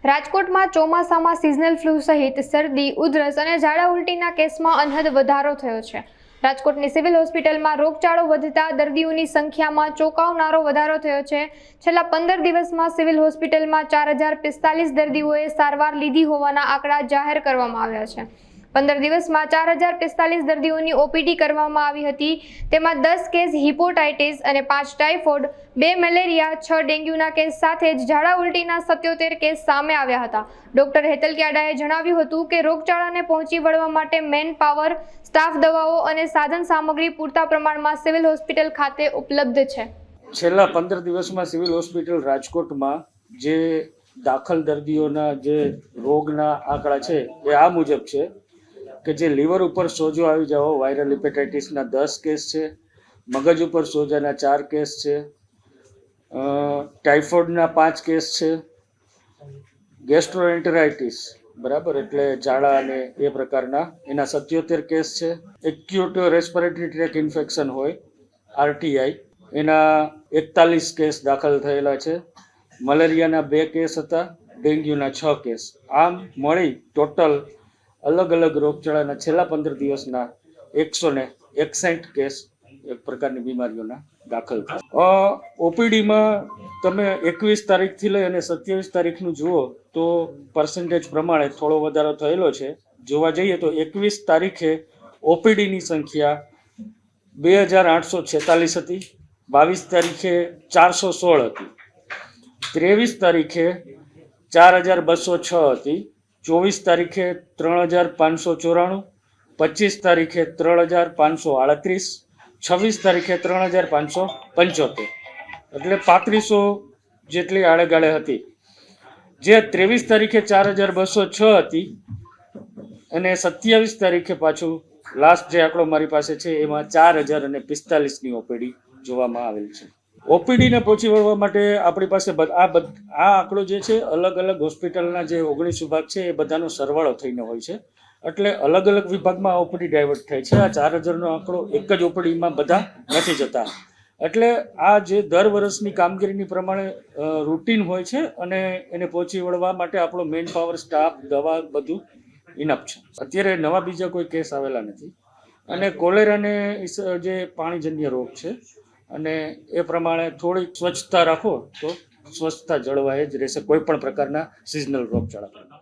રાજકોટમાં ચોમાસામાં seasonal flu સહિત શરદી, ઉધરસ અને ઝાડા ઉલટીના કેસમાં અનહદ વધારો થયો છે। રાજકોટની સિવિલ હોસ્પિટલમાં રોગચાળો વધતા દર્દીઓની સંખ્યામાં ચોંકાવનારો વધારો થયો છે। છેલ્લા 15 દિવસમાં સિવિલ હોસ્પિટલમાં 4045 દર્દીઓએ સારવાર લીધી હોવાના આંકડા જાહેર કરવામાં આવ્યા છે। 15 દિવસમાં 4045 દર્દીઓની ઓપીડી કરવામાં આવી હતી। તેમાં 10 કેસ હિપોટાઇટિસ અને 5 ટાઇફોઇડ, 2 મેલેરિયા, 6 ડેન્ગ્યુના કેસ સાથે જ ઝાડા ઉલટીના 77 કેસ સામે આવ્યા હતા। ડોક્ટર હેતલ ક્યાડાએ જણાવ્યું હતું કે રોગચાળાને પહોંચી વળવા માટે મેન પાવર, સ્ટાફ, દવાઓ અને સાધન સામગ્રી પૂરતા પ્રમાણમાં સિવિલ હોસ્પિટલ ખાતે ઉપલબ્ધ છે। છેલ્લા 15 દિવસમાં સિવિલ હોસ્પિટલ રાજકોટમાં જે દાખલ દર્દીઓના જે રોગના આંકડા છે એ આ મુજબ છે કે જે લીવર ઉપર સોજો આવી જવો, વાયરલ હિપેટાઇટિસના 10 કેસ છે, મગજ ઉપર સોજાના 4 કેસ છે, ટાઇફોઇડના 5 કેસ છે, ગેસ્ટ્રોએન્ટેરાઇટિસ બરાબર એટલે ઝાડા અને એ પ્રકારના એના 77 કેસ છે, એક્યુટ રેસ્પિરેટરી ટ્રેક ઇન્ફેક્શન હોય આરટીઆઈ એના 41 કેસ દાખલ થયેલા છે, મલેરિયાના 2 કેસ હતા, ડેન્ગ્યુના 6 કેસ, આમ મળી ટોટલ અલગ અલગ રોગચાળાના છેલ્લા 15 દિવસના 161 કેસ એક પ્રકારની બીમારીઓના દાખલ થયા। ઓપીડીમાં તમે 21 તારીખથી લઈ અને 27 તારીખનું જુઓ તો પર્સન્ટેજ પ્રમાણે થોડો વધારો થયેલો છે। જોવા જઈએ તો 21 તારીખે ઓપીડીની સંખ્યા 2846 હતી, 22 તારીખે 416 હતી, 23 તારીખે 4206 હતી, 24 તારીખે 3594, 25 તારીખે 3538, 26 તારીખે 3575, એટલે 3500 જેટલી આડેગાળે હતી। જે 23 તારીખે 4206 હતી અને 27 તારીખે પાછું લાસ્ટ જે આંકડો મારી પાસે છે એમાં 4045ની ઓપીડી જોવામાં આવેલ છે। ઓપીડીને પહોંચી વળવા માટે આપણી પાસે આ આંકડો જે છે અલગ અલગ હોસ્પિટલના જે 19 વિભાગ છે એ બધાનો સરવાળો થઈને હોય છે, એટલે અલગ અલગ વિભાગમાં ઓપીડી ડાયવર્ટ થાય છે। આ 4000નો આંકડો એક જ ઓપીડીમાં બધા નથી જતા, એટલે આ જે દર વર્ષની કામગીરીની પ્રમાણે રૂટીન હોય છે અને એને પહોંચી વળવા માટે આપણો મેન પાવર, સ્ટાફ, દવા બધું ઇનફ છે। અત્યારે નવા બીજા કોઈ કેસ આવેલા નથી અને કોલેરાને જે પાણીજન્ય રોગ છે અને એ પ્રમાણે થોડીક સ્વચ્છતા રાખો તો સ્વચ્છતા જળવાય જ રહેશે કોઈ પણ પ્રકારના સિઝનલ રોગચાળા।